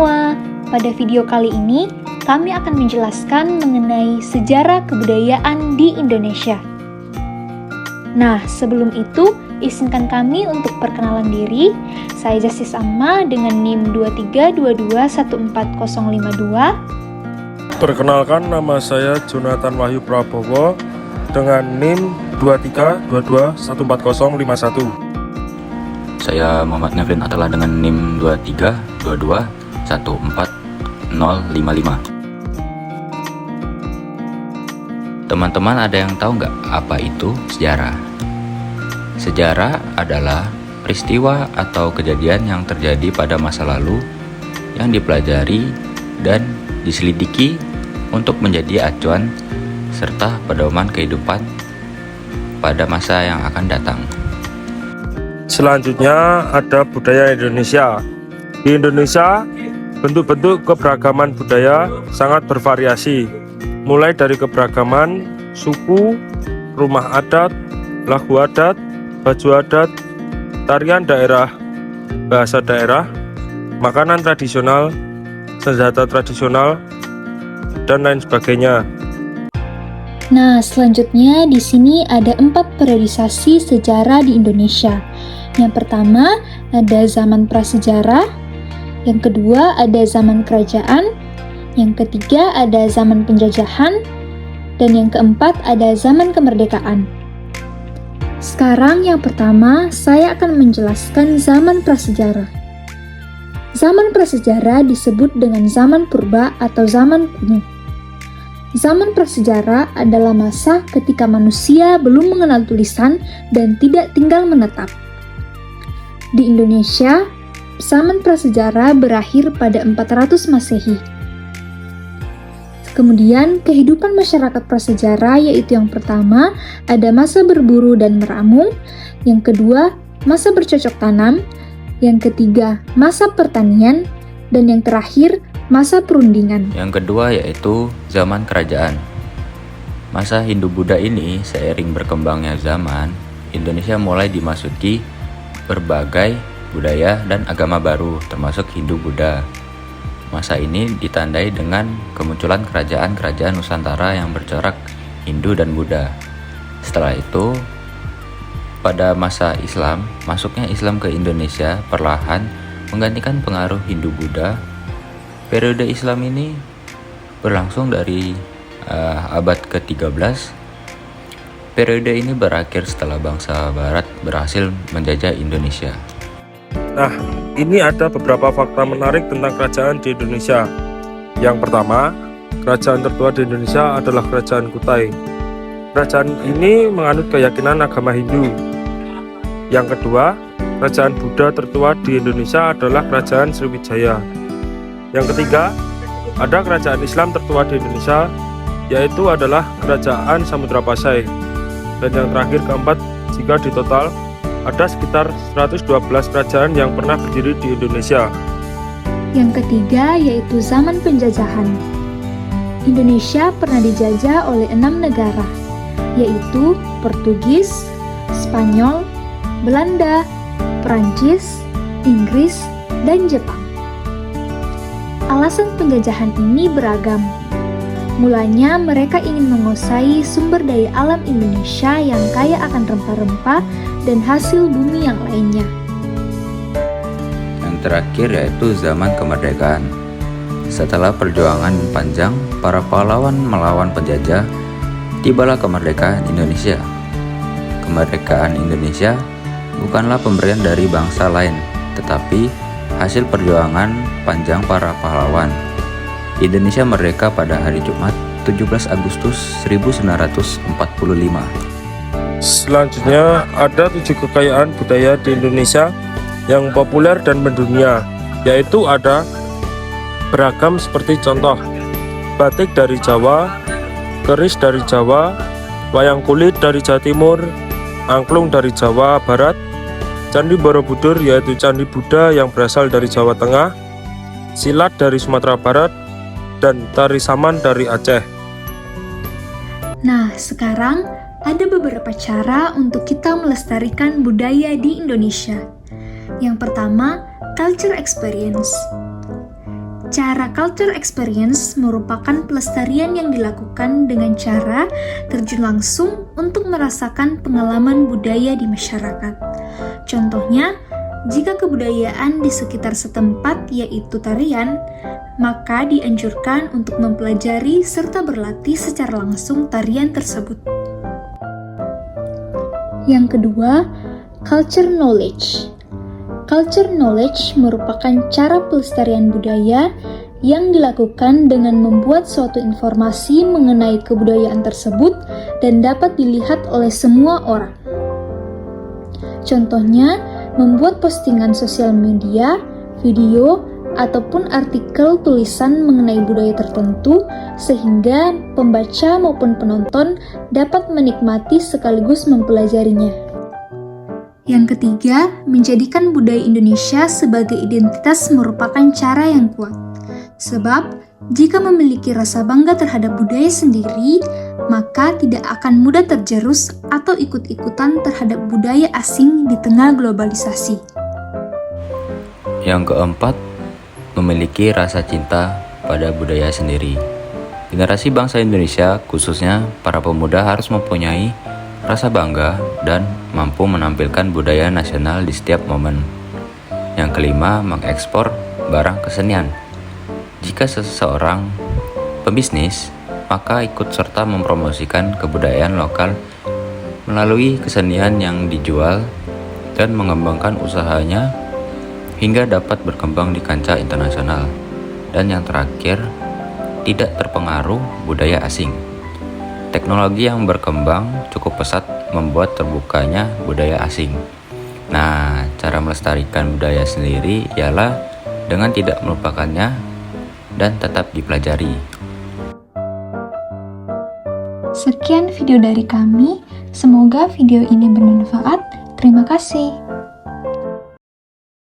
semua, pada video kali ini kami akan menjelaskan mengenai sejarah kebudayaan di Indonesia. Nah, sebelum itu, izinkan kami untuk perkenalan diri. Saya Justice Amma dengan NIM 232214052. Perkenalkan, nama saya Jonathan Wahyu Prabowo dengan NIM 232214051. Saya Muhammad Nevrin adalah dengan NIM 232214055. Teman-teman ada yang tahu nggak apa itu sejarah? Sejarah adalah peristiwa atau kejadian yang terjadi pada masa lalu yang dipelajari dan diselidiki untuk menjadi acuan serta pedoman kehidupan pada masa yang akan datang. Selanjutnya ada budaya Indonesia. Di Indonesia, bentuk-bentuk keberagaman budaya sangat bervariasi, mulai dari keberagaman suku, rumah adat, lagu adat, baju adat, tarian daerah, bahasa daerah, makanan tradisional, senjata tradisional, dan lain sebagainya. Nah, selanjutnya di sini ada 4 periodisasi sejarah di Indonesia. Yang pertama ada zaman prasejarah, yang kedua ada zaman kerajaan, yang ketiga ada zaman penjajahan, dan yang keempat ada zaman kemerdekaan. Sekarang yang pertama saya akan menjelaskan zaman prasejarah. Zaman prasejarah disebut dengan zaman purba atau zaman kuno. Zaman prasejarah adalah masa ketika manusia belum mengenal tulisan dan tidak tinggal menetap. Di Indonesia, zaman prasejarah berakhir pada 400 Masehi. Kemudian, kehidupan masyarakat prasejarah yaitu yang pertama, ada masa berburu dan meramu, yang kedua, masa bercocok tanam, yang ketiga, masa pertanian, dan yang terakhir, masa perundingan. Yang kedua yaitu zaman kerajaan. Masa Hindu-Buddha ini seiring berkembangnya zaman, Indonesia mulai dimasuki berbagai budaya dan agama baru termasuk Hindu-Buddha. Masa ini ditandai dengan kemunculan kerajaan-kerajaan Nusantara yang bercorak Hindu dan Buddha. Setelah itu, pada masa Islam, masuknya Islam ke Indonesia perlahan menggantikan pengaruh Hindu-Buddha. Periode Islam ini berlangsung dari abad ke-13. Periode ini berakhir setelah bangsa Barat berhasil menjajah Indonesia. Nah, ini ada beberapa fakta menarik tentang kerajaan di Indonesia. Yang pertama, kerajaan tertua di Indonesia adalah Kerajaan Kutai. Kerajaan ini menganut keyakinan agama Hindu. Yang kedua, kerajaan Buddha tertua di Indonesia adalah Kerajaan Sriwijaya. Yang ketiga, ada kerajaan Islam tertua di Indonesia, yaitu adalah Kerajaan Samudra Pasai. Dan yang terakhir keempat, jika ditotal, ada sekitar 112 kerajaan yang pernah berdiri di Indonesia. Yang ketiga yaitu zaman penjajahan. Indonesia pernah dijajah oleh 6 negara, yaitu Portugis, Spanyol, Belanda, Perancis, Inggris, dan Jepang. Alasan penjajahan ini beragam. Mulanya mereka ingin menguasai sumber daya alam Indonesia yang kaya akan rempah-rempah dan hasil bumi yang lainnya. Yang terakhir yaitu zaman kemerdekaan. Setelah perjuangan panjang, para pahlawan melawan penjajah, tibalah kemerdekaan Indonesia. Kemerdekaan Indonesia bukanlah pemberian dari bangsa lain, tetapi hasil perjuangan panjang para pahlawan. Indonesia merdeka pada hari Jumat 17 Agustus 1945. Selanjutnya, ada 7 kekayaan budaya di Indonesia yang populer dan mendunia, yaitu ada beragam seperti contoh batik dari Jawa, keris dari Jawa, wayang kulit dari Jawa Timur, angklung dari Jawa Barat, Candi Borobudur yaitu Candi Buddha yang berasal dari Jawa Tengah, silat dari Sumatera Barat, dan tari saman dari Aceh. Nah, sekarang ada beberapa cara untuk kita melestarikan budaya di Indonesia. Yang pertama, culture experience. Cara culture experience merupakan pelestarian yang dilakukan dengan cara terjun langsung untuk merasakan pengalaman budaya di masyarakat. Contohnya, jika kebudayaan di sekitar setempat yaitu tarian, maka dianjurkan untuk mempelajari serta berlatih secara langsung tarian tersebut. Yang kedua, culture knowledge. Culture knowledge merupakan cara pelestarian budaya yang dilakukan dengan membuat suatu informasi mengenai kebudayaan tersebut dan dapat dilihat oleh semua orang. Contohnya, membuat postingan sosial media, video, ataupun artikel tulisan mengenai budaya tertentu sehingga pembaca maupun penonton dapat menikmati sekaligus mempelajarinya. Yang ketiga, menjadikan budaya Indonesia sebagai identitas merupakan cara yang kuat. Sebab, jika memiliki rasa bangga terhadap budaya sendiri, maka tidak akan mudah terjerus atau ikut-ikutan terhadap budaya asing di tengah globalisasi. Yang keempat, memiliki rasa cinta pada budaya sendiri. Generasi bangsa Indonesia, khususnya para pemuda, harus mempunyai rasa bangga dan mampu menampilkan budaya nasional di setiap momen. Yang kelima, mengekspor barang kesenian. Jika seseorang pebisnis, maka ikut serta mempromosikan kebudayaan lokal melalui kesenian yang dijual dan mengembangkan usahanya hingga dapat berkembang di kancah internasional. Dan yang terakhir, tidak terpengaruh budaya asing. Teknologi yang berkembang cukup pesat membuat terbukanya budaya asing. Nah, cara melestarikan budaya sendiri ialah dengan tidak melupakannya dan tetap dipelajari. Sekian video dari kami, semoga video ini bermanfaat. Terima kasih.